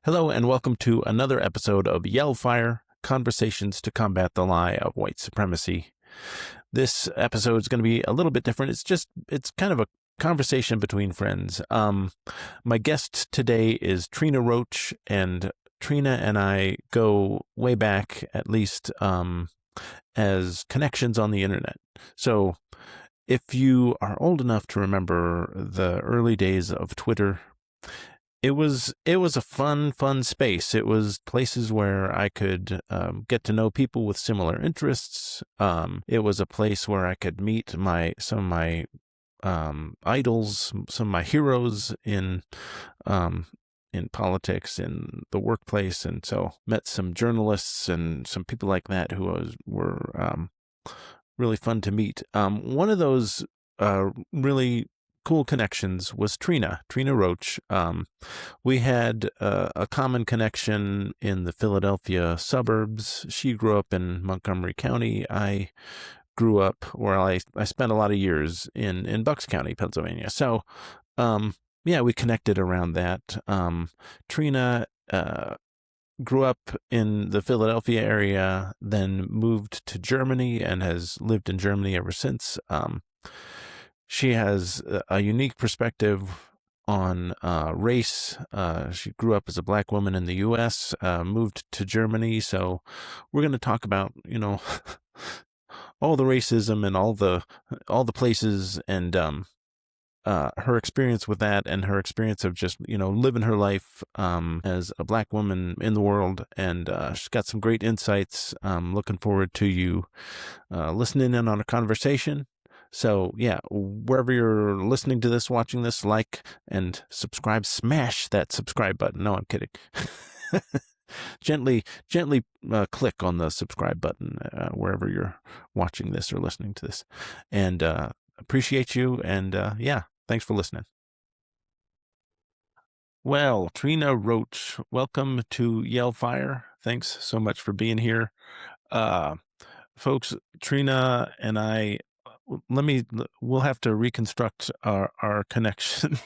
Hello, and welcome to another episode of Yellfire Conversations to Combat the Lie of White Supremacy. This episode is going to be a little bit different. It's kind of a conversation between friends. My guest today is Trina Roach, and Trina and I go way back, at least as connections on the internet. So if you are old enough to remember the early days of Twitter, it was a fun space. It was places where I could get to know people with similar interests. It was a place where I could meet some of my idols, some of my heroes in politics, in the workplace, and so met some journalists and some people like that who were really fun to meet. One of those really cool connections was Trina Roach. We had a common connection in the Philadelphia suburbs. She grew up in Montgomery County. I grew up where I spent a lot of years in Bucks County, Pennsylvania. So, yeah, we connected around that. Trina grew up in the Philadelphia area, then moved to Germany and has lived in Germany ever since. She has a unique perspective on race. She grew up as a black woman in the U.S., moved to Germany. So we're going to talk about, all the racism and all the places and her experience with that, and her experience of just, living her life as a black woman in the world. And she's got some great insights. Looking forward to you listening in on a conversation. So yeah, wherever you're listening to this, watching this, like and subscribe, smash that subscribe button. No, I'm kidding. Gently click on the subscribe button wherever you're watching this or listening to this. And appreciate you. And yeah, thanks for listening. Well, Trina Roach, welcome to Yellfire. Thanks so much for being here. Folks, Trina and I, we'll have to reconstruct our connection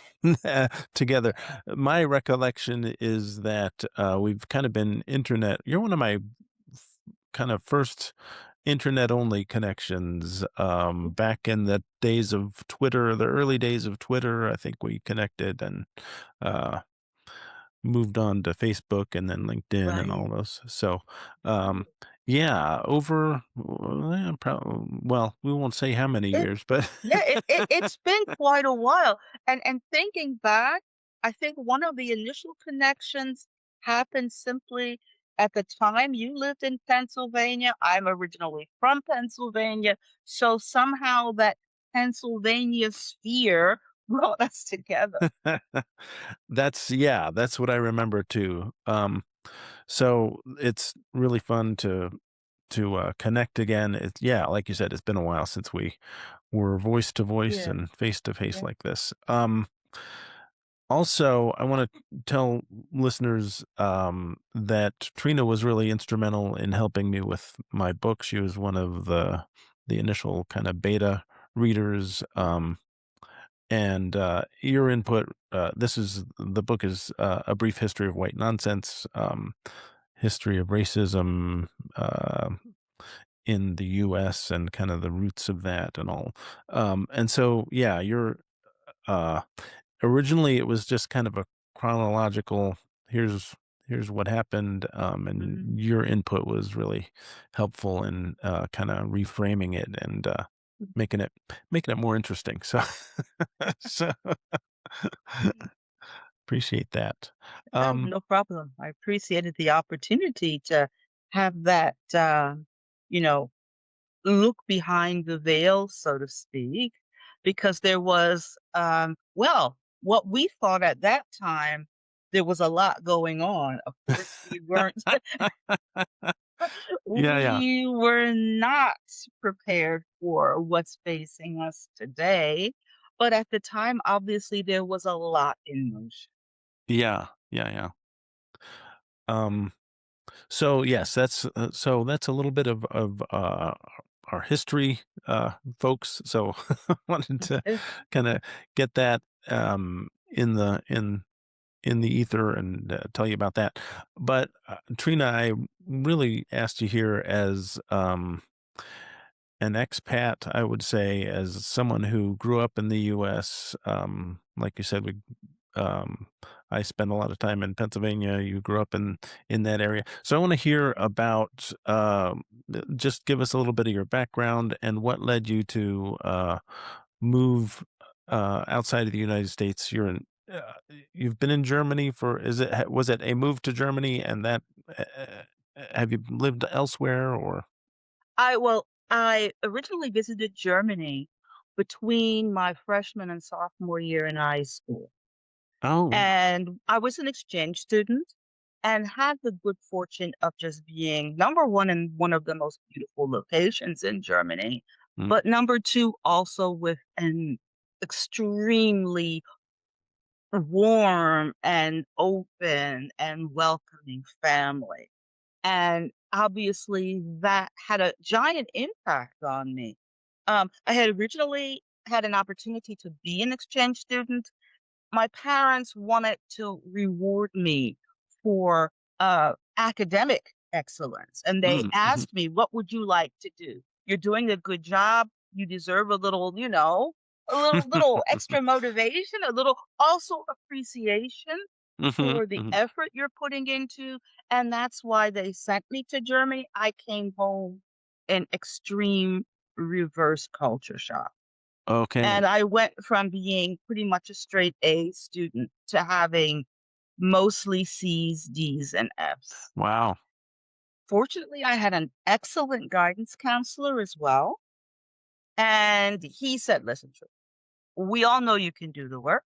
together. My recollection is that we've kind of been you're one of my kind of first internet only connections back in the days of Twitter, the early days of Twitter. I think we connected and moved on to Facebook and then LinkedIn and all Right. those. So, yeah, well, we won't say how many It years, but yeah, it's been quite a while, and thinking back, I think one of the initial connections happened simply at the time you lived in Pennsylvania. I'm originally from Pennsylvania, so somehow that Pennsylvania sphere brought us together. that's what I remember too. So it's really fun to connect again. It's, yeah, like you said, it's been a while since we were voice to voice Yeah, and face to face yeah. like this. Also, I want to tell listeners that Trina was really instrumental in helping me with my book. She was one of the initial kind of beta readers, and your input. The book is a brief history of white nonsense, history of racism in the U.S. and kind of the roots of that and all. And so, yeah, uh, originally it was just kind of a chronological, here's what happened, Mhm. and your input was really helpful in kind of reframing it and making it more interesting. So, so appreciate that. Oh, Um, no problem. I appreciated the opportunity to have that, you know, look behind the veil, so to speak, because there was, well, what we thought at that time, there was a lot going on. Of course, we weren't, yeah, yeah, we were not prepared for what's facing us today. But at the time, obviously, there was a lot in motion. yeah. Um, So yes, that's a little bit of our history, folks. So wanted to kind of get that in in the ether and tell you about that. But Trina, I really asked you here as an expat, I would say, as someone who grew up in the U.S. Like you said, um, I spent a lot of time in Pennsylvania. You grew up in that area, so I want to hear about. Just give us a little bit of your background and what led you to move outside of the United States. You've been in Germany for. Was it a move to Germany and that? Have you lived elsewhere or? I originally visited Germany between my freshman and sophomore year in high school. Oh. And I was an exchange student and had the good fortune of just being number one in one of the most beautiful locations in Germany, Mm, but number two, also with an extremely warm and open and welcoming family. And obviously, that had a giant impact on me. I had originally had an opportunity to be an exchange student. My parents wanted to reward me for academic excellence, and they mm, mhm. asked me, "What would you like to do? You're doing a good job. You deserve a little, a little extra motivation, a little also appreciation Mhm, for the mhm. effort you're putting into." And that's why they sent me to Germany. I came home in extreme reverse culture shock. Okay. And I went from being pretty much a straight A student to having mostly C's, D's, and F's. Wow. Fortunately, I had an excellent guidance counselor as well. And he said, "Listen, Drew, we all know you can do the work."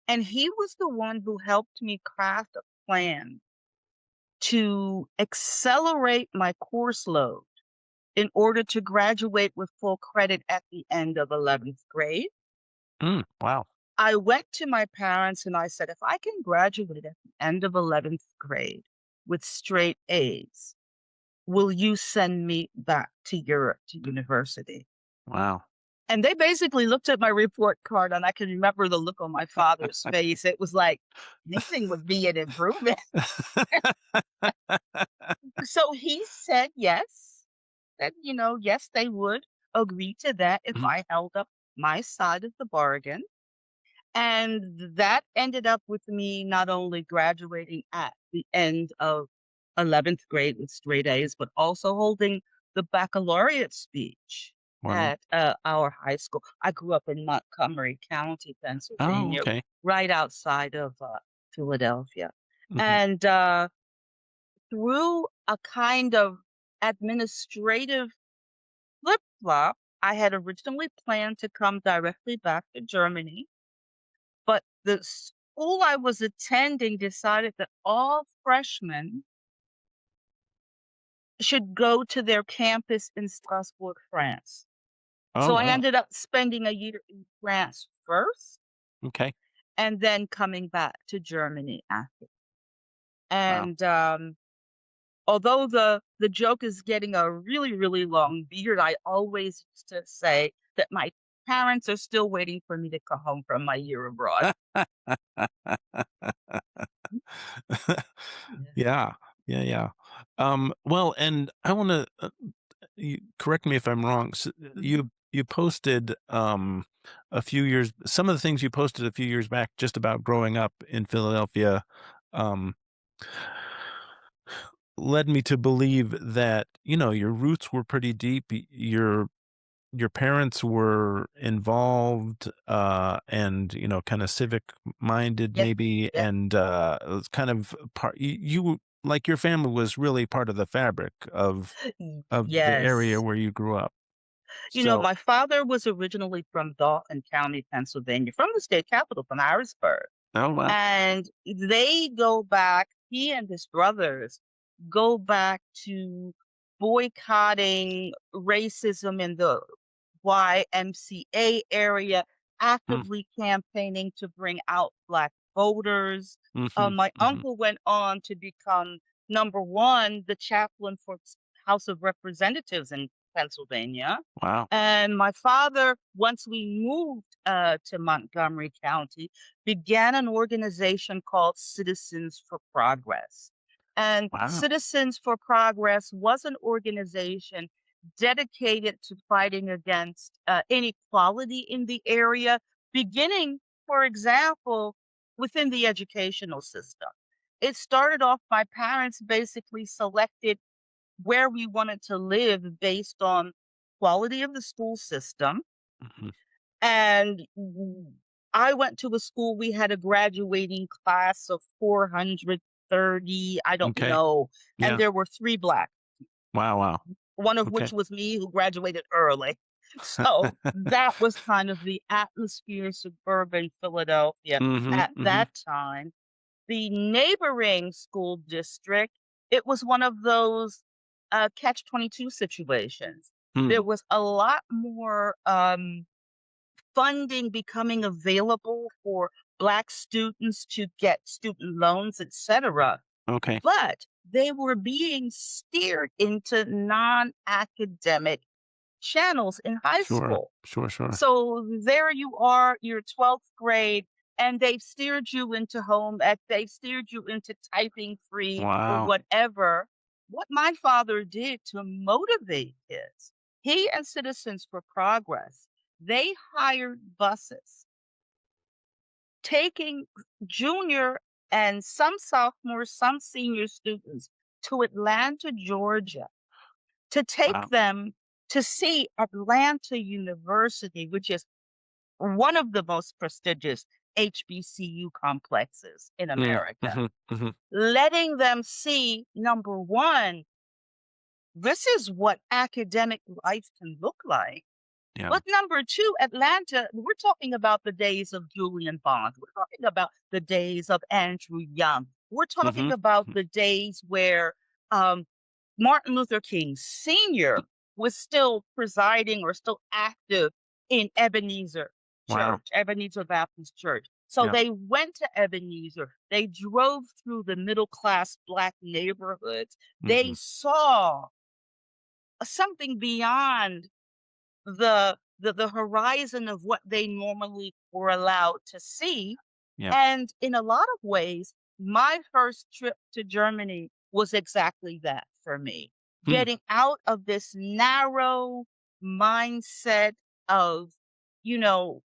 And he was the one who helped me craft a plan to accelerate my course load in order to graduate with full credit at the end of 11th grade. Wow. I went to my parents and I said, "If I can graduate at the end of 11th grade with straight A's, will you send me back to Europe to university?" Wow. And they basically looked at my report card, and I can remember the look on my father's face. It was like anything would be an improvement. So he said yes, that, yes, they would agree to that if Mhm. I held up my side of the bargain. And that ended up with me not only graduating at the end of 11th grade with straight A's, but also holding the baccalaureate speech Wow. at our high school. I grew up in Montgomery County, Oh, Pennsylvania, okay. right outside of Philadelphia. Mhm. And through a kind of administrative flip flop, I had originally planned to come directly back to Germany, but the school I was attending decided that all freshmen should go to their campus in Strasbourg, France. Oh, So I wow. ended up spending a year in France first Okay. and then coming back to Germany after. Wow. And although the joke is getting a really, really long beard, I always used to say that my parents are still waiting for me to come home from my year abroad. Yeah. Yeah. Yeah, yeah. Well, and I wanna, you correct me if I'm wrong. Mhm. You posted, a few years some of the things you posted a few years back just about growing up in Philadelphia, um led me to believe that, your roots were pretty deep. Your parents were involved, and, kinda civic minded Yes. maybe, Yes. and, it was kind of part like, your family was really part of the fabric of the area Yes. where you grew up. So. My father was originally from Dauphin County, Pennsylvania, from the state capital, from Harrisburg. Oh, wow. And they go back, he and his brothers go back to boycotting racism in the YMCA area, Mm, actively campaigning to bring out Black voters. mhm, My mhm. uncle went on to become number one, the chaplain for House of Representatives in Pennsylvania. Wow. And my father, once we moved to Montgomery County, began an organization called Citizens for Progress. And Wow. Citizens for Progress was an organization dedicated to fighting against inequality in the area, beginning, for example, within the educational system. It started off, my parents basically selected where we wanted to live based on quality of the school system. Mhm. And I went to a school, we had a graduating class of 430, I don't Okay. know. And Yeah. there were three black, Wow, wow. one of Okay. which was me who graduated early. So that was kind of the atmosphere of suburban Philadelphia Mhm, at mhm. that time. The neighboring school district, it was one of those catch-22 situations. There Hmm. was a lot more funding becoming available for Black students to get student loans, etc. Okay. But they were being steered into non-academic channels in high Sure. school. Sure, sure. So there you are, your 12th grade, and they've steered you into they've steered you into typing free or Wow. whatever. What my father did to motivate kids, he and Citizens for Progress, they hired buses taking junior and some sophomore, some senior students to Atlanta, Georgia, to take Wow. them to see Atlanta University, which is one of the most prestigious HBCU complexes in Mm. America, Mhm, mhm. letting them see, number one, this is what academic life can look like. Yeah. But number two, Atlanta, we're talking about the days of Julian Bond. We're talking about the days of Andrew Young. We're talking Mhm. about Mm. the days where um, Martin Luther King Sr. was still presiding or still active in Wow. Ebenezer Baptist Church. So Yeah. they went to Ebenezer. They drove through the middle class Black neighborhoods. They Mhm. saw something beyond the horizon of what they normally were allowed to see. Yeah. And in a lot of ways, my first trip to Germany was exactly that for me. Hmm. Getting out of this narrow mindset of, you know,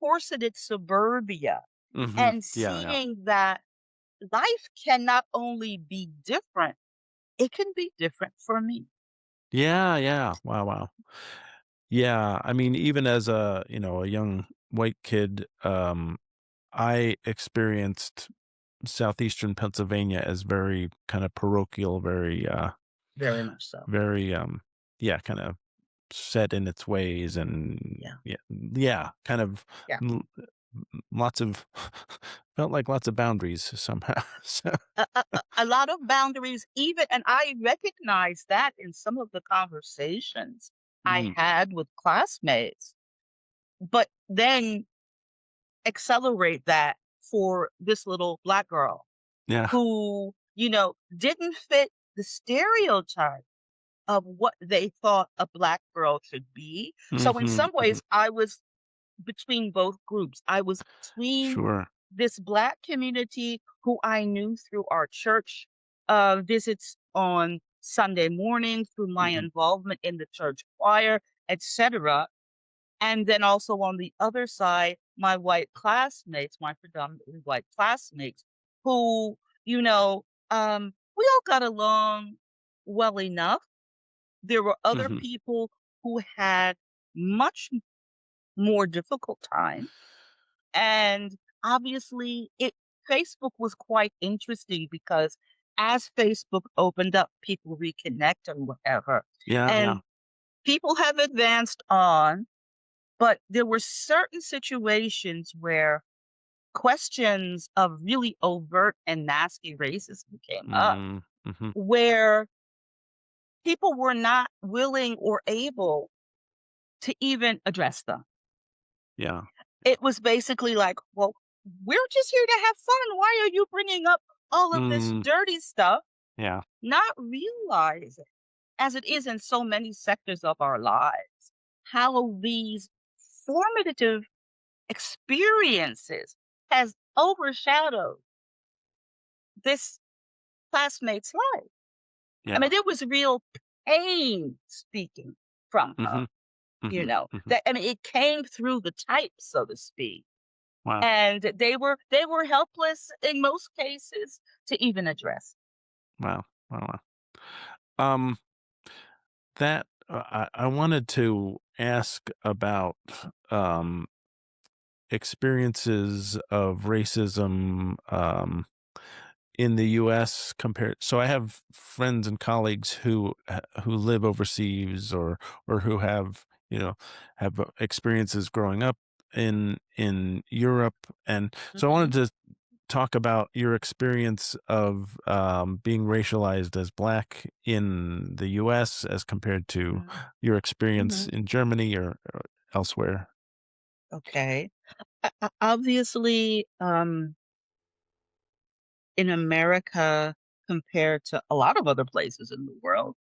corseted suburbia Mhm. and Yeah, yeah. seeing that life can not only be different, it can be different for me. Yeah, yeah. Wow, wow. Yeah, I mean, even as a young white kid, I experienced southeastern Pennsylvania as very kind of parochial, very, Very much so. very, yeah, kind of set in its ways and Yeah. yeah, yeah, kind of Yeah. lots of felt like lots of boundaries somehow. So, A lot of boundaries, even, and I recognize that in some of the conversations I mm, had with classmates, but then accelerate that for this little Black girl yeah. who, didn't fit the stereotype of what they thought a Black girl should be. So in Mhm, some mhm. ways, I was between both groups. I was between Sure. this Black community who I knew through our church visits on Sunday morning, through my Mhm, involvement in the church choir, etc. And then also on the other side, my white classmates, my predominantly white classmates, who, we all got along well enough. There were other mhm. people who had much more difficult time. And obviously, it Facebook was quite interesting because as Facebook opened up, people reconnect and whatever. Yeah, yeah. And people have advanced on, but there were certain situations where questions of really overt and nasty racism came up, Mhm, mhm. where people were not willing or able to even address them. Yeah. It was basically like, well, we're just here to have fun. Why are you bringing up all of this Mm, dirty stuff? yeah. Not realizing. as it is in so many sectors of our lives, how these formative experiences has overshadowed this classmate's life. I Yeah. mean, there was real pain speaking from her, Mhm. Mhm. Mhm. that I mean, it came through the type, so to speak. Wow. And they were helpless in most cases to even address. Wow. Wow. Wow. That I wanted to ask about um, experiences of racism in the U.S. compared. So I have friends and colleagues who live overseas or who have experiences growing up in Europe, and so I wanted Mhm, to talk about your experience of being racialized as Black in the U.S. as compared to mhm, your experience mhm. in Germany or elsewhere. Okay. Obviously, in America, compared to a lot of other places in the world,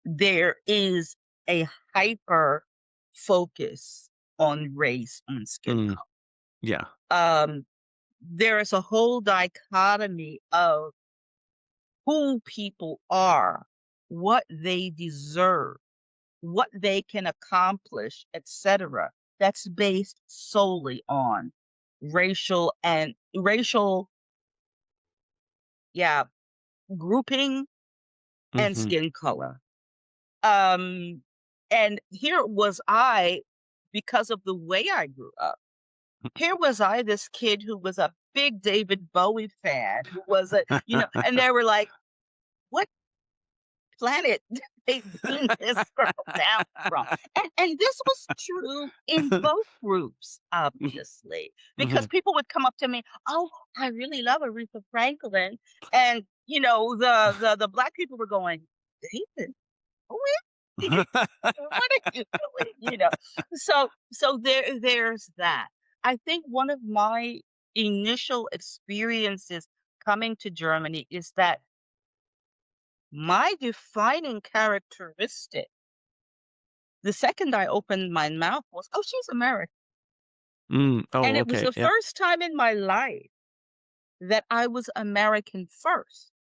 there is a hyper focus on race, on skin Mm, yeah. color. There is a whole dichotomy of who people are, what they deserve, what they can accomplish, etc. That's based solely on racial, yeah, grouping and Hmm. skin color. Um, and here was I, because of the way I grew up. Here was I, this kid who was a big David Bowie fan, who was and they were like, "What planet did they bring this girl down from?" And this was true in both groups, obviously, because Hmm. people would come up to me, "Oh, I really love Aretha Franklin," and the black people were going, "David, who is he? What are you doing?" So there's that. I think one of my initial experiences coming to Germany is that my defining characteristic, the second I opened my mouth, was, "Oh, she's American." And Oh, it was okay. the Yeah. first time in my life that I was American first.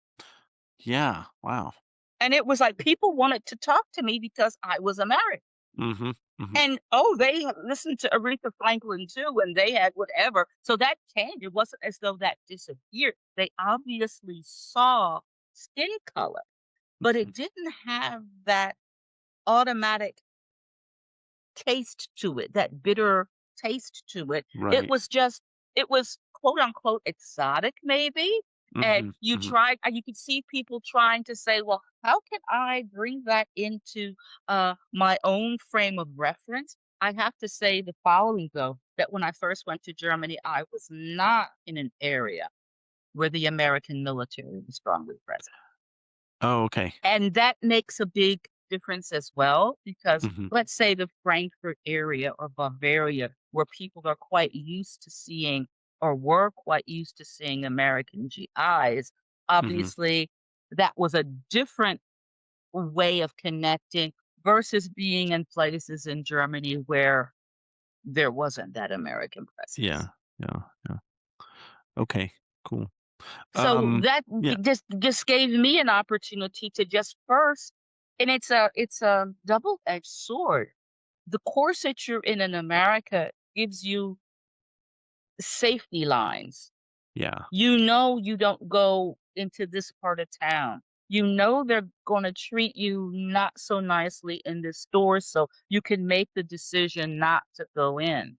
Yeah. Wow. And it was like people wanted to talk to me because I was American. Hmm. Hmm. And, oh, they listened to Aretha Franklin too, and they had whatever. So that changed. It wasn't as though that disappeared. They obviously saw skin color, but Hmm. it didn't have that automatic taste to it, that bitter taste to it. It Right. was just, it was quote unquote exotic, maybe. And Hmm. Hmm. you could see people trying to say, well, how can I bring that into my own frame of reference? I have to say the following, though, that when I first went to Germany, I was not in an area where the American military was strongly present. Oh, okay. And that makes a big difference as well, because Hmm. let's say the Frankfurt area or Bavaria, where people are quite used to seeing or were quite used to seeing American GIs, Hmm. obviously that was a different way of connecting versus being in places in Germany where there wasn't that American Yeah. presence. Yeah. Yeah. Okay. Cool. So that Yeah. just gave me an opportunity to just first, and it's a double-edged sword. The course that you're in America gives you safety lines. Yeah. You know you don't go into this part of town. You know they're gonna treat you not so nicely in this store, so you can make the decision not to go in.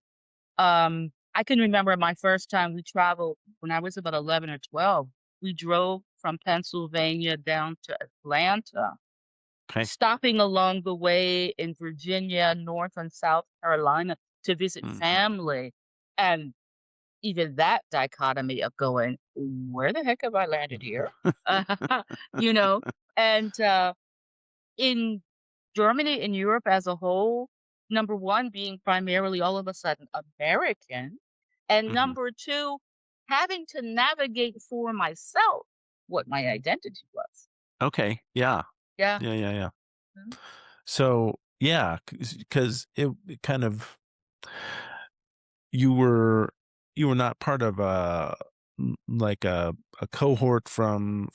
I can remember my first time we traveled when I was about 11 or 12. We drove from Pennsylvania down to Atlanta, Okay. stopping along the way in Virginia, North and South Carolina to visit Hmm. family. And even that dichotomy of going, where the heck have I landed here? you know, and in Germany and Europe as a whole, number 1, being primarily all of a sudden American, and Hmm. number 2, having to navigate for myself what my identity was. Okay. Yeah. Yeah. Yeah, yeah, yeah. Mhm. So, yeah, because it kind of you were you were not part of like a cohort from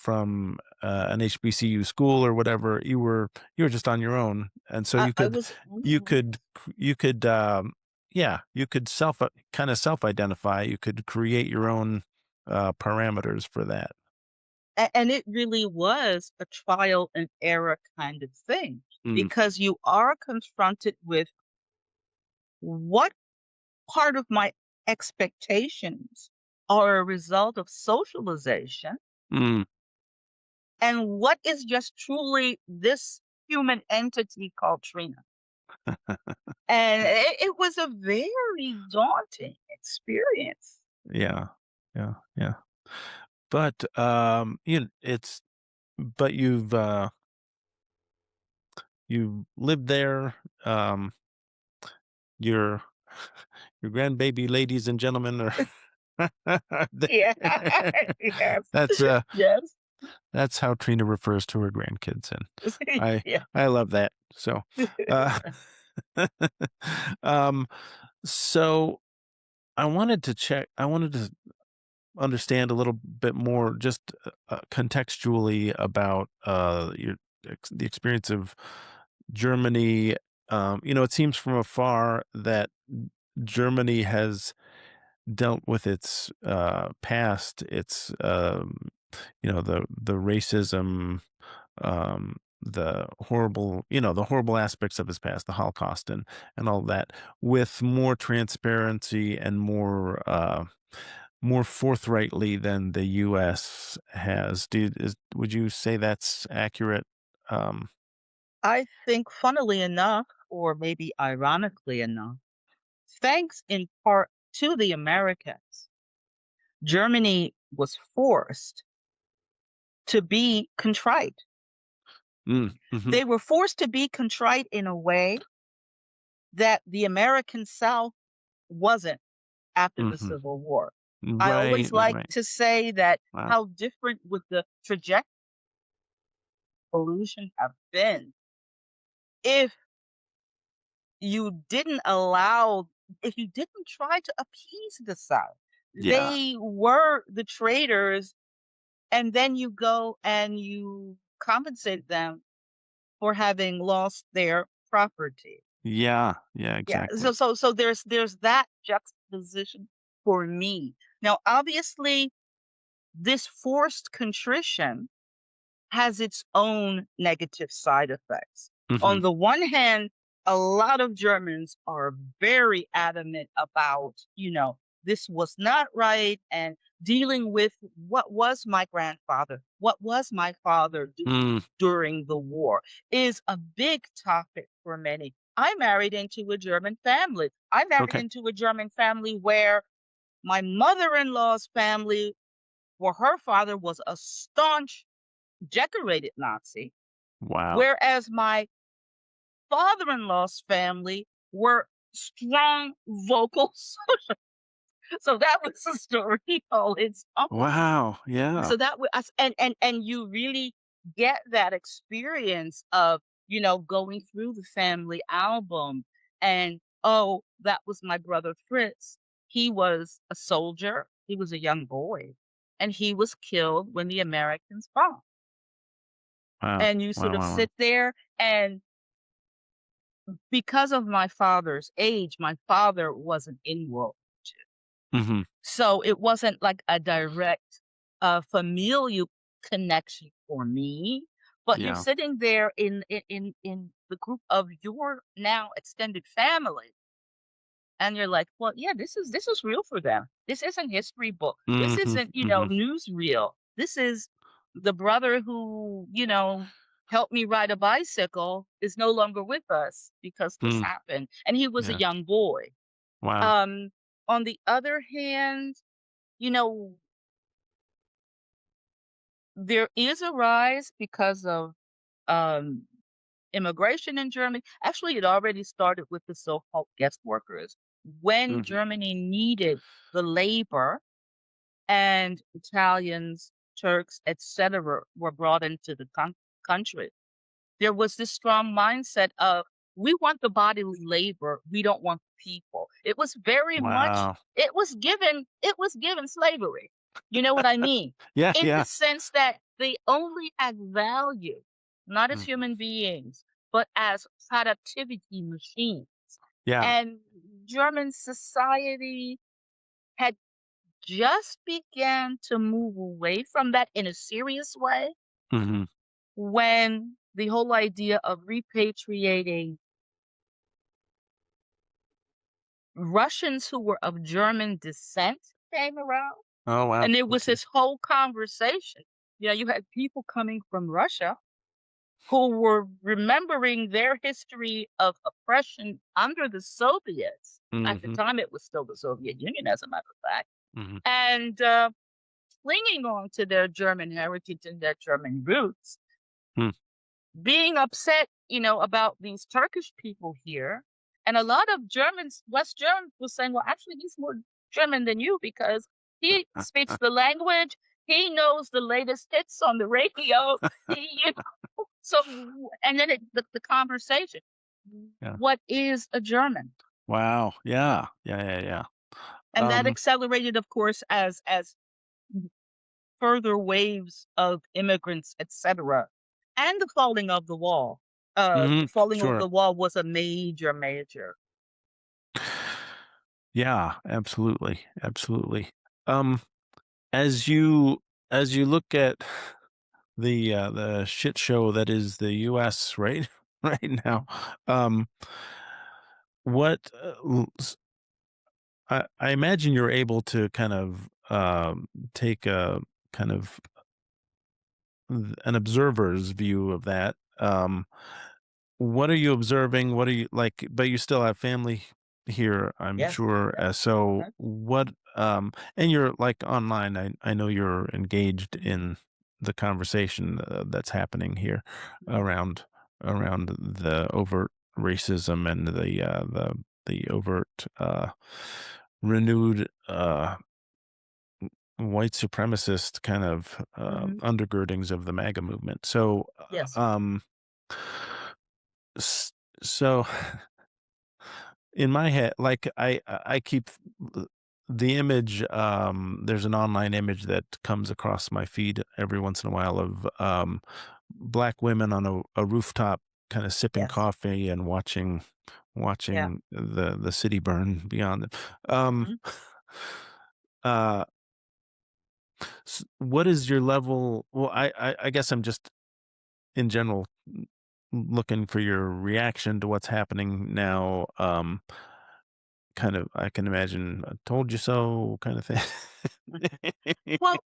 an HBCU school or whatever. You were just on your own, and so I was you mhm. could you could yeah, you could kind of self identify. You could create your own parameters for that. And it really was a trial and error kind of thing Mm, because you are confronted with what part of my expectations are a result of socialization mm, and what is just truly this human entity called Trina. And it was a very daunting experience. yeah, yeah, yeah. But it's but you've lived there. Um, your your grandbaby, ladies and gentlemen, are Yeah. Yes. that's Yes. that's how Trina refers to her grandkids, and I Yeah. I love that. So, uh, um, so I wanted to understand a little bit more, just contextually about the experience of Germany. It seems from afar that Germany has dealt with its past, its the racism, the horrible aspects of his past, the Holocaust, and all that, with more transparency and more forthrightly than the U.S. has. Would you say that's accurate? Um, I think, funnily enough, or maybe ironically enough, thanks in part to the Americans, Germany was forced to be contrite. mhm, They were forced to be contrite in a way that the American South wasn't after the mhm. Civil War. I Right, always right, like right. to say that Wow. how different would the trajectory of evolution have been if you didn't allow if you didn't try to appease the South. Yeah, They were the traders, and then you go and you compensate them for having lost their property. yeah, yeah, Yeah, exactly. so there's that juxtaposition for me. Now, obviously, this forced contrition has its own negative side effects. On Mhm, the one hand, a lot of Germans are very adamant about, this was not right and dealing with what was my grandfather, what was my father doing mm, during the war is a big topic for many. I married into a German family. I married okay. into a German family where my mother in law's family, where her father was a staunch decorated Nazi, Wow. whereas my father-in-law's family were strong vocals. So that was a story all its own. Wow, yeah. So that was and you really get that experience of, going through the family album and, oh, that was my brother Fritz. He was a soldier. He was a young boy, and he was killed when the Americans bombed. Wow. And you sort Wow, of wow, wow. sit there and because of my father's age, my father wasn't in World War II. Mhm, So it wasn't like a direct familial connection for me. But you're yeah. sitting there in the group of your now extended family, and you're like, well, yeah, this is real for them. This isn't history book. This Mhm, isn't, mhm, newsreel. This is the brother who, helped me ride a bicycle is no longer with us because this mm, happened. And he was a yeah. young boy. Wow. Um, on the other hand, you know, there is a rise because of um immigration in Germany. Actually, it already started with the so-called guest workers when Mhm, Germany needed the labor and Italians, Turks, etc., were brought into the country. there was this strong mindset of, we want the bodily labor, we don't want the people. It was very much, Wow. it was given slavery. You know what I mean? Yeah, In the yeah. sense that they only had value, not as Mhm. human beings, but as productivity machines. Yeah. And German society had just began to move away from that in a serious way Mhm. when the whole idea of repatriating Russians who were of German descent came around. Oh, wow. And there was Okay. this whole conversation. You had people coming from Russia who were remembering their history of oppression under the Soviets. At the Mhm. time, it was still the Soviet Union, as a matter of fact, Mhm. and clinging on to their German heritage and their German roots, Hmm. being upset, about these Turkish people here. And a lot of Germans, West Germans, was saying, well, actually, he's more German than you because he speaks the language. He knows the latest hits on the radio. So, and then the conversation. Yeah. What is a German? Wow. Yeah. Yeah, yeah, yeah. And that Um, accelerated, of course, as further waves of immigrants, etc., and the falling of the wall. The mhm. falling of Sure. the wall was a major, major. Yeah, absolutely. Absolutely. Um, as you look at the shit show that is the US right right now, um, what, I imagine you're able to kind of, take a kind of an observer's view of that. What are you observing? What are you like? But you still have family here, I'm Yes, sure. yes. So Mhm, what? And you're like online. I know you're engaged in the conversation that's happening here mhm, around the overt racism and the overt renewed white supremacist kind of mhm. undergirdings of the MAGA movement. So, Yes. s- so in my head, like I keep the image. There's an online image that comes across my feed every once in a while of black women on a rooftop, kind of sipping Yes. coffee and Yeah. watching the city burn beyond them. Um, Mhm, uh, what is your level? Well, I guess I'm just in general looking for your reaction to what's happening now. Kind of, I can imagine a "told you so" kind of thing. mhm. Well,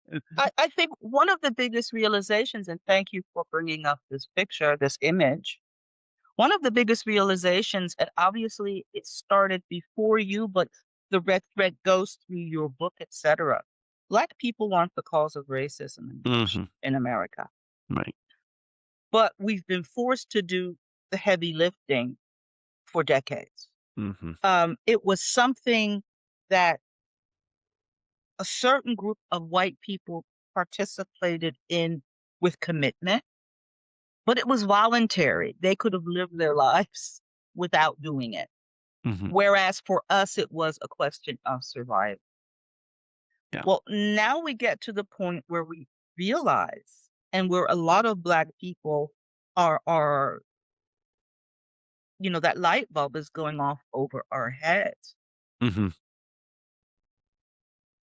I think one of the biggest realizations, and thank you for bringing up this picture, this image. One of the biggest realizations, and obviously it started before you, but the red thread goes through your book, etc. Black people aren't the cause of racism Mhm. in America, Right. but we've been forced to do the heavy lifting for decades. Mhm. It was something that a certain group of white people participated in with commitment, but it was voluntary. They could have lived their lives without doing it. Mhm. Whereas for us, it was a question of survival. Yeah. Well, now we get to the point where we realize, and where a lot of Black people are, that light bulb is going off over our heads. Mhm.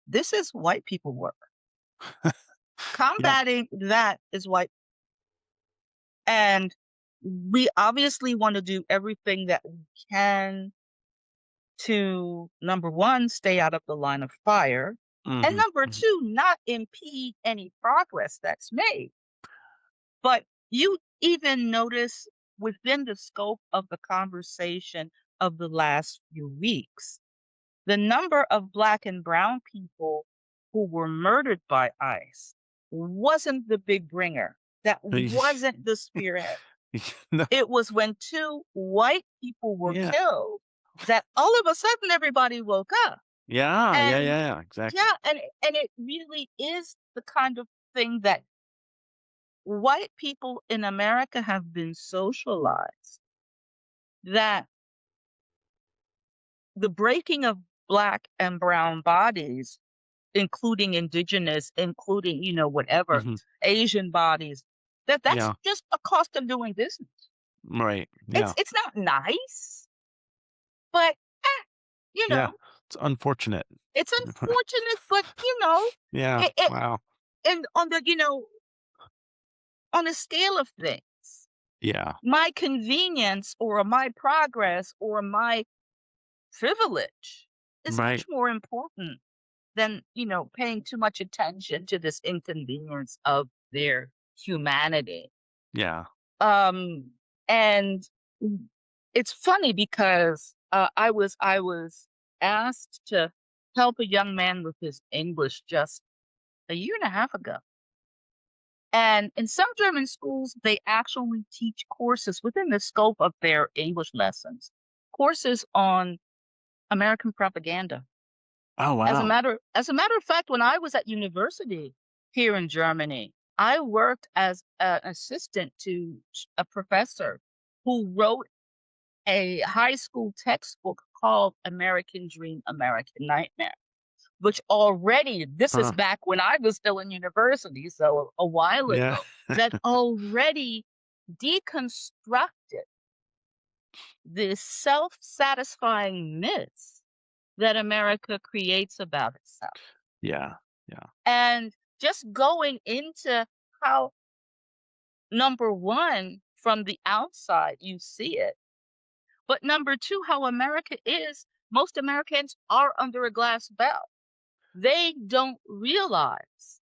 This is white people work. Yeah. Combating that is white. And we obviously want to do everything that we can to, number one, stay out of the line of fire, and Mhm. number Mhm. two, not impede any progress that's made. But you even notice within the scope of the conversation of the last few weeks, the number of Black and brown people who were murdered by ICE wasn't the big bringer. That wasn't the spearhead. No. It was when two white people were Yeah. killed that all of a sudden everybody woke up. Yeah, yeah, And yeah, yeah, exactly. yeah, and it really is the kind of thing that white people in America have been socialized that the breaking of black and brown bodies, including indigenous, including, whatever, Hmm. Asian bodies, that's Yeah. just a cost of doing business. Right. Yeah. It's not nice, but you Yeah. know, It's unfortunate. it's unfortunate, but Yeah. it Wow. and on the scale of things, Yeah. my convenience or my progress or my privilege is much Right. more important than, paying too much attention to this inconvenience of their humanity. Yeah. Um, and it's funny because I was asked to help a young man with his English just a year and a half ago. And in some German schools, they actually teach courses within the scope of their English lessons, courses on American propaganda. Oh, As a wow. matter of fact, when I was at university here in Germany, I worked as an assistant to a professor who wrote a high school textbook called American Dream, American Nightmare, which already, this is Huh. back when I was still in university, so a while Yeah. ago, that already deconstructed this self-satisfying myths that America creates about itself. Yeah. Yeah. And just going into how, number one, from the outside, you see it. But number two, how America is, most Americans are under a glass bell. They don't realize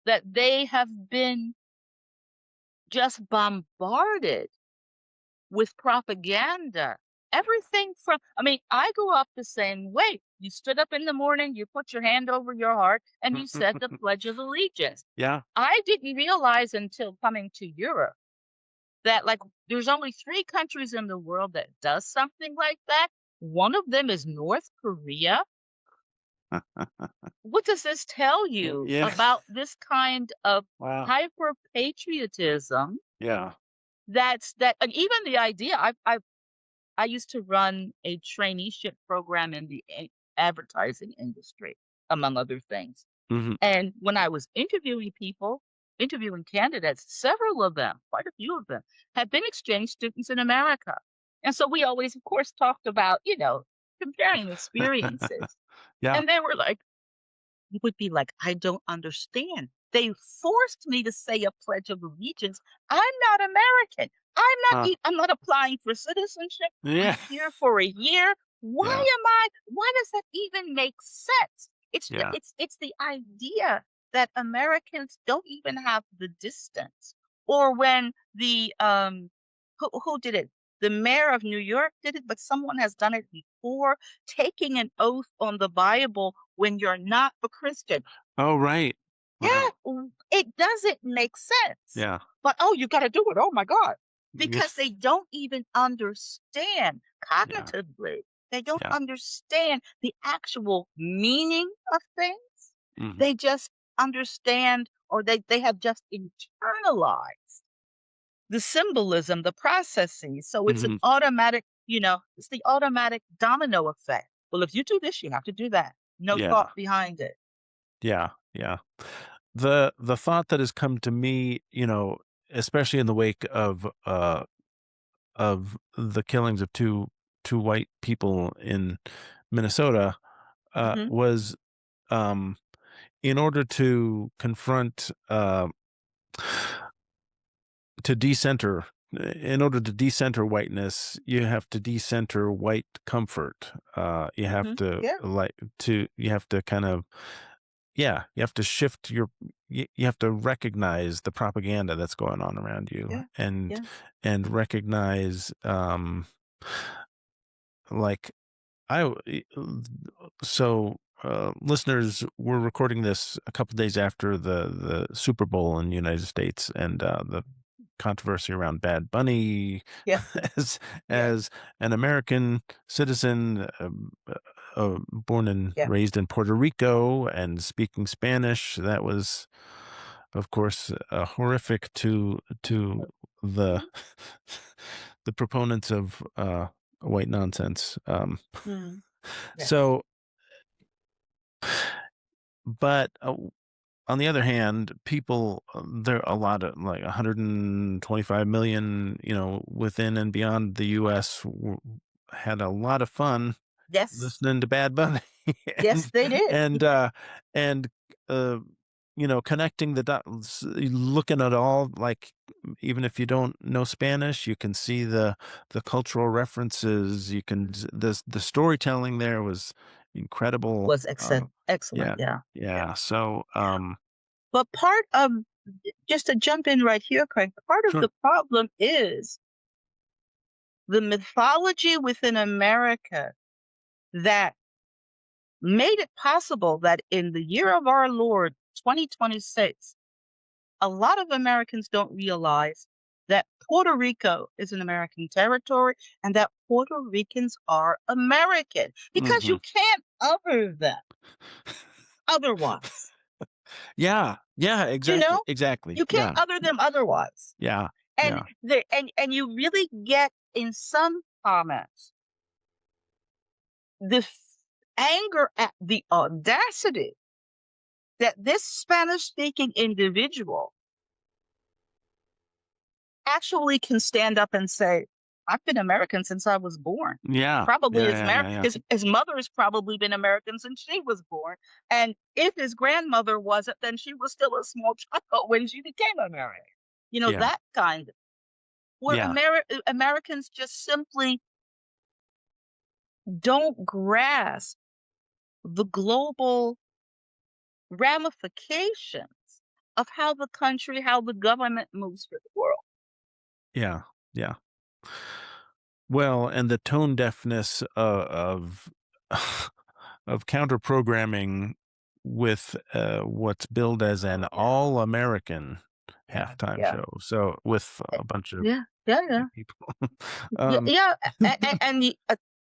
that they have been just bombarded with propaganda. Everything from, I mean, I grew up the same way. You stood up in the morning, you put your hand over your heart, and you said the Pledge of Allegiance. Yeah. I didn't realize until coming to Europe that, like, there's only 3 countries in the world that does something like that. One of them is North Korea. What does this tell you Yeah. about this kind of Wow. hyper patriotism? Yeah. And even the idea, I used to run a traineeship program in the advertising industry, among other things. Hmm. And when I was interviewing candidates, several of them, quite a few of them, had been exchange students in America. And so we always, of course, talked about, comparing experiences. Yeah. And they were like, you would be like, "I don't understand. They forced me to say a Pledge of Allegiance. I'm not American. Huh. I'm not applying for citizenship. Yeah. I'm here for a year. Yeah. Why does that even make sense?" Yeah. It's the idea that Americans don't even have the distance. Or when who did it? The mayor of New York did it, but someone has done it before, taking an oath on the Bible when you're not a Christian. Oh, right. Yeah, Right. it doesn't make sense. Yeah. But, "Oh, you gotta do it. Oh my god." Yeah. Because they don't even understand Yeah. cognitively. They don't Yeah. understand the actual meaning of things. Hmm. They just understand, or they have just internalized the symbolism, the processes. So it's an Hmm. automatic, it's the automatic domino effect. Well, if you do this, you have to do that. No Yeah. thought behind it. Yeah. Yeah. The thought that has come to me, especially in the wake of the killings of two white people in Minnesota, Hmm. was um, in order to confront to decenter. In order to decenter whiteness, you have to decenter white comfort. You have Hmm. to Yeah, you have to kind of, yeah, you have to shift you have to recognize the propaganda that's going on around you, yeah, yeah. and recognize, like, I w so, listeners, we're recording this a couple days after the Super Bowl in the United States, and, the controversy around Bad Bunny Yeah, as yeah, as an American citizen, born and yeah. raised in Puerto Rico and speaking Spanish. That was of course, horrific to the the proponents of white nonsense. Mm, yes. So, but on the other hand, people, there are a lot of like 125 million, within and beyond the U.S. Had a lot of fun Yes. listening to Bad Bunny Yes, and they did. and uh and uh connecting the dots, looking at all, like, even if you don't know Spanish, you can see the cultural references. You can the storytelling there was incredible. Was excellent. Yeah, Yeah. Yeah. yeah. So But part of, just to jump in right here, Craig, part of sure. the problem is the mythology within America that made it possible that in the year of our Lord, 2026, a lot of Americans don't realize that Puerto Rico is an American territory and that Puerto Ricans are American because Hmm. you can't other them otherwise. Yeah, yeah, You exactly, know, exactly. you can't Yeah, other them otherwise. yeah, And yeah, and you really get in some comments the anger at the audacity that this Spanish speaking individual actually can stand up and say, I've been American since I was born. yeah, Probably yeah, yeah, yeah, yeah. his mother has probably been American since she was born. And if his grandmother wasn't, then she was still a small child when she became American. You know, Yeah, that kind of where yeah, Americans just simply don't grasp the global ramifications of how the country, how the government moves for the world. yeah, yeah. Well, and the tone deafness of of counter programming with what's billed as an Yeah, all American yeah, halftime yeah. show. So with a bunch of Yeah, yeah, yeah. white people. Yeah, um, yeah,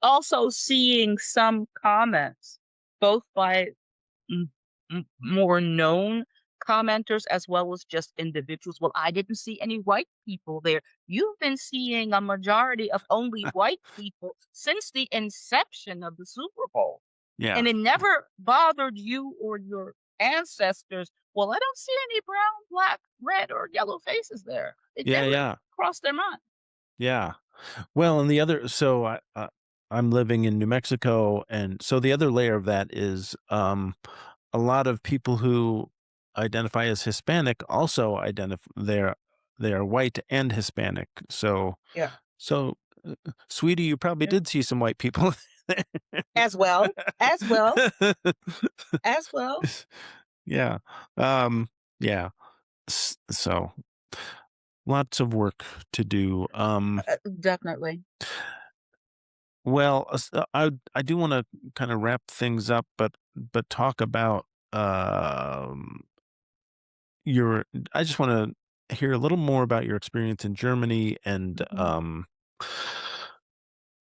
also seeing some comments, both by more known commenters as well as just individuals. Well, I didn't see any white people there. You've been seeing a majority of only white people since the inception of the Super Bowl, yeah, and it never bothered you or your ancestors. Well, I don't see any brown, black, red, or yellow faces there. It yeah, never yeah, crossed their mind. yeah. Well, and the other, so I'm living in New Mexico, and so the other layer of that is a lot of people who identify as Hispanic also identify they're white and Hispanic. Yeah. So sweetie, you probably Yeah. did see some white people. As well, as well, as well. Yeah. Um, yeah. So lots of work to do. Definitely. Well, I do want to kind of wrap things up, but talk about um your. I just want to hear a little more about your experience in Germany, and Mhm.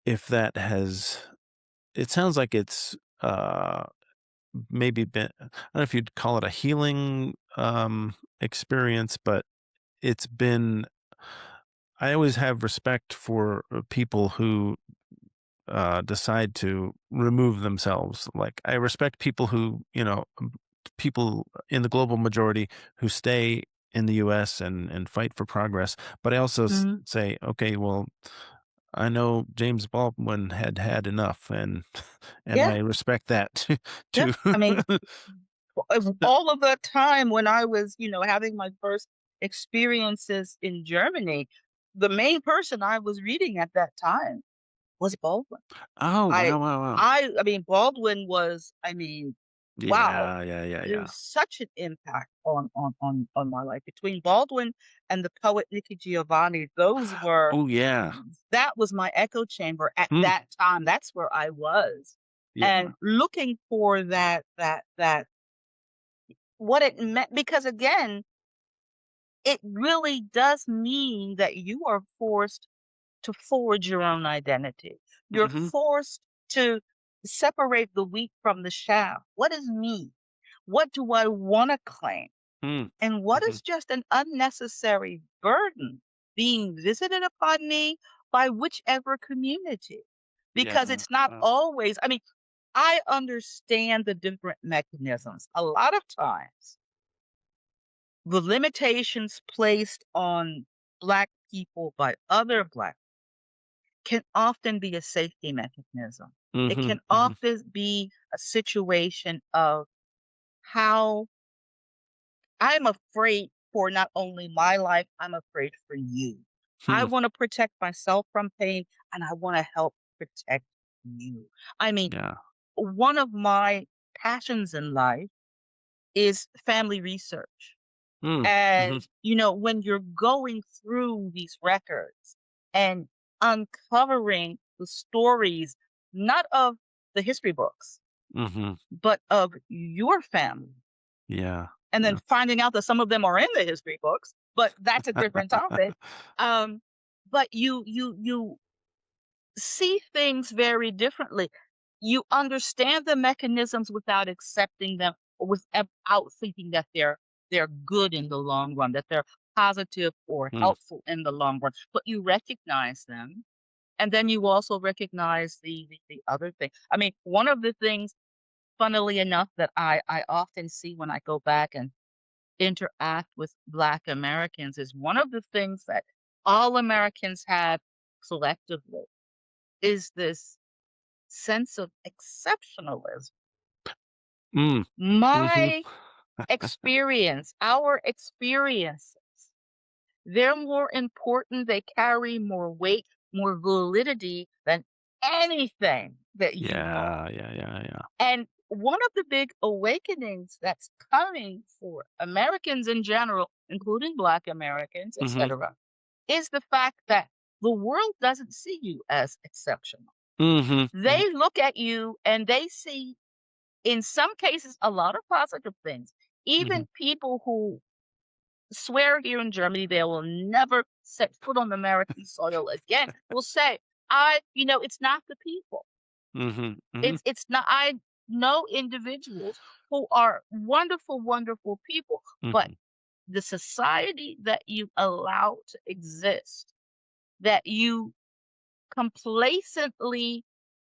if that has. It sounds like it's maybe been. I don't know if you'd call it a healing experience, but it's been. I always have respect for people who decide to remove themselves. Like, I respect people who, people in the global majority who stay in the U.S. and fight for progress. But I also Mhm. say, okay, well, I know James Baldwin had had enough, and and Yeah, I respect that yeah. too. I mean, all of that time when I was, having my first experiences in Germany, the main person I was reading at that time was Baldwin. Oh, I wow, wow, wow. I mean, Baldwin was, wow, Yeah, yeah, yeah, it yeah. was such an impact on my life. Between Baldwin and the poet Nikki Giovanni, Oh, yeah. that was my echo chamber at Mm, that time. That's where I was. And yeah. looking for that what it meant, because again, it really does mean that you are forced to forge your own identity. You're Hmm. forced to separate the wheat from the chaff. What is me? What do I want to claim? Hmm. And what Mhm. is just an unnecessary burden being visited upon me by whichever community? Because Yeah. it's not Wow. always, I mean, I understand the different mechanisms. A lot of times, the limitations placed on Black people by other Black can often be a safety mechanism. It Mhm. can Mhm. often be a situation of how I'm afraid for not only my life, I'm afraid for you. I Hmm. want to protect myself from pain and I want to help protect you. I mean, Yeah. one of my passions in life is family research. Mm. Mhm. And, when you're going through these records and uncovering the stories, not of the history books, Mhm. but of your family, Yeah. and then Yeah. finding out that some of them are in the history books, but that's a different topic. Um, but you see things very differently. You understand the mechanisms without accepting them or without thinking that they're good in the long run, that they're positive or Mm. helpful in the long run. But you recognize them. And then you also recognize the other thing. I mean, one of the things, funnily enough, that I often see when I go back and interact with Black Americans is one of the things that all Americans have collectively is this sense of exceptionalism. Mm. Mhm. My experience, our experiences, they're more important, they carry more weight, more validity than anything that you hold. Yeah. Yeah. Yeah. Yeah. And one of the big awakenings that's coming for Americans in general, including Black Americans, Mhm. etc., is the fact that the world doesn't see you as exceptional. Mhm. Mhm. They look at you and they see, in some cases, a lot of positive things. Mhm. Even people who swear here in Germany they will never set foot on American soil again will say, it's not the people. Mhm. Mhm. It's not, I know individuals who are wonderful, wonderful people, but Mhm. the society that you allow to exist, that you complacently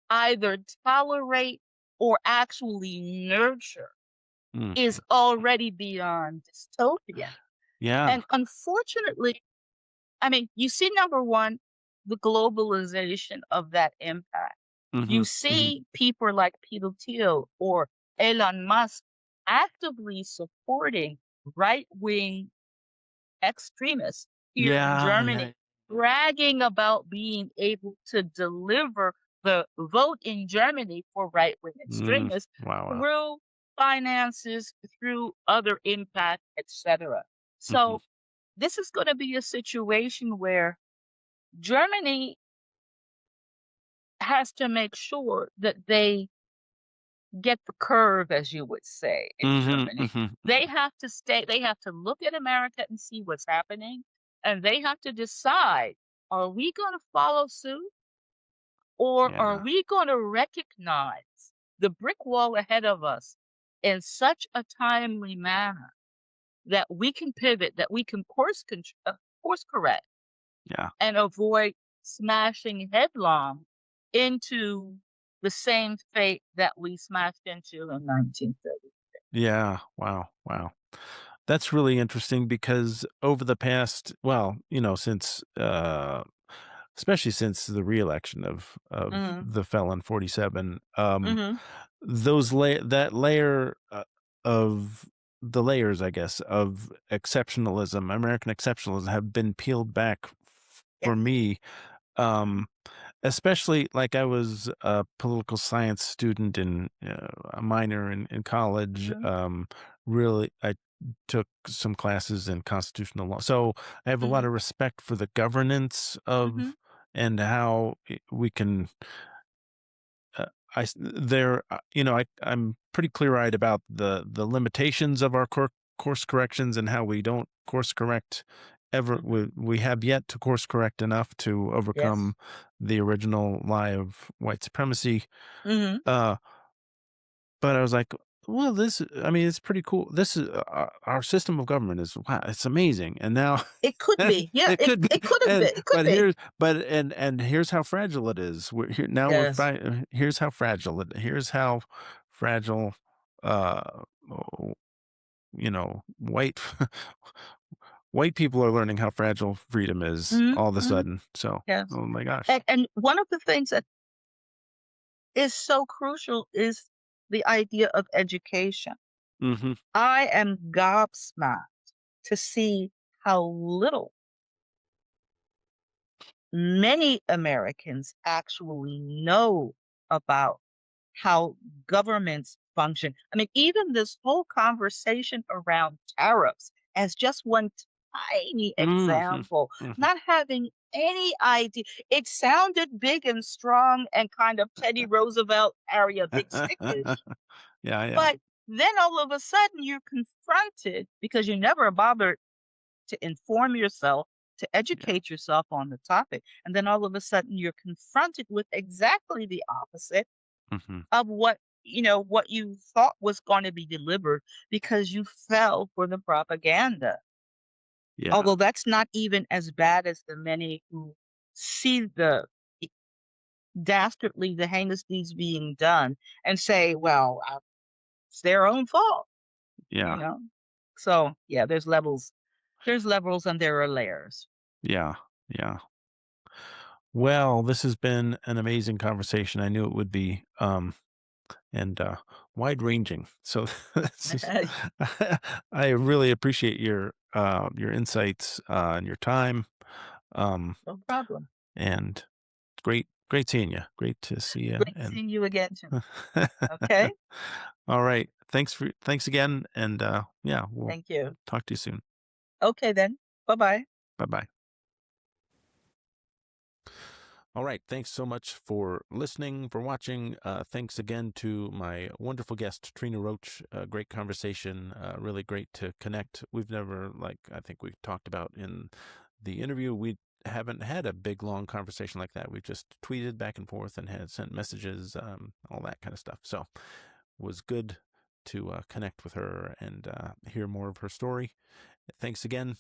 either tolerate or actually nurture, is Mhm. already beyond dystopian. Yeah. And unfortunately, I mean, you see, number one, the globalization of that impact. You Mhm. Mhm. see people like Peter Thiel or Elon Musk actively supporting right wing extremists here in Yeah. Germany, Yeah. bragging about being able to deliver the vote in Germany for right wing Mm. extremists Wow. Wow. through finances, through other impact, etc. Mhm. So this is going to be a situation where Germany has to make sure that they get the curve, as you would say, in Mhm. Germany. Mhm. They have to look at America and see what's happening, and they have to decide, are we going to follow suit or are Yeah. we going to recognize the brick wall ahead of us in such a timely manner that we can pivot, that we can course correct Yeah. and avoid smashing headlong into the same fate that we smashed into in 1930. Yeah. Wow. Wow. That's really interesting because over the past, well, since especially since the reelection of Mhm, the felon 47, mhm, that layer of the layers, I guess, of exceptionalism, American exceptionalism, have been peeled back for yes, me. Um, Especially, like, I was a political science student in a minor in college. mhm, Really, I took some classes in constitutional law, so I have a lot mhm, of respect for the governance mhm, of and how we can. Uh, I'm pretty clear eyed about the limitations of our course corrections and how we don't course correct ever. mhm, We have yet to course correct enough to yes, overcome the original lie of white supremacy. mhm, Uh, but I was like, Well, I mean, it's pretty cool. This is our system of government is wow, it's amazing. And now, It could and be. Yeah, it could be, it could have and been. It could but be. here's how fragile it is. We're here now. Yes. Here's how fragile it. Here's how fragile. Oh, white white people are learning how fragile freedom is Mhm, all of a mhm, sudden. So, yes. oh my gosh. And one of the things that is so crucial is the idea of education. Hmm. I am gobsmacked to see how little many Americans actually know about how governments function. I mean, even this whole conversation around tariffs as just one tiny Hmm. example, Hmm. not having any idea. It sounded big and strong and kind of Teddy Roosevelt area, big stickish. Yeah, yeah, But then all of a sudden you're confronted because you never bothered to inform yourself, to yeah. educate yourself on the topic. And then all of a sudden you're confronted with exactly the opposite Hmm. of what you thought was going to be delivered because you fell for the propaganda. Yeah, Although that's not even as bad as the many who see the dastardly, the heinous deeds being done and say, well, it's their own fault, you yeah, know? So, yeah, there's levels. There's levels and there are layers. yeah, yeah. Well, this has been an amazing conversation. I knew it would be. And wide ranging. So this is, I really appreciate your insights and your time. Um, No problem. and great seeing you. Great to see you. Great And seeing you again too. Okay? all right, thanks again. And yeah, we'll Thank you. talk to you soon. Okay then. Bye-bye. Bye bye. All right. Thanks so much for listening, for watching. Thanks again to my wonderful guest, Trina Roach. Great conversation. Really great to connect. We've never, like I think we talked about in the interview, we haven't had a big, long conversation like that. We've just tweeted back and forth and had sent messages, all that kind of stuff. So it was good to connect with her and hear more of her story. Thanks again.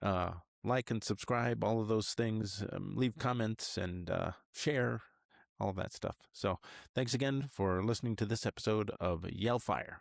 uh, like and subscribe, all of those things. Leave comments and share all of that stuff. So thanks again for listening to this episode of Yellfire.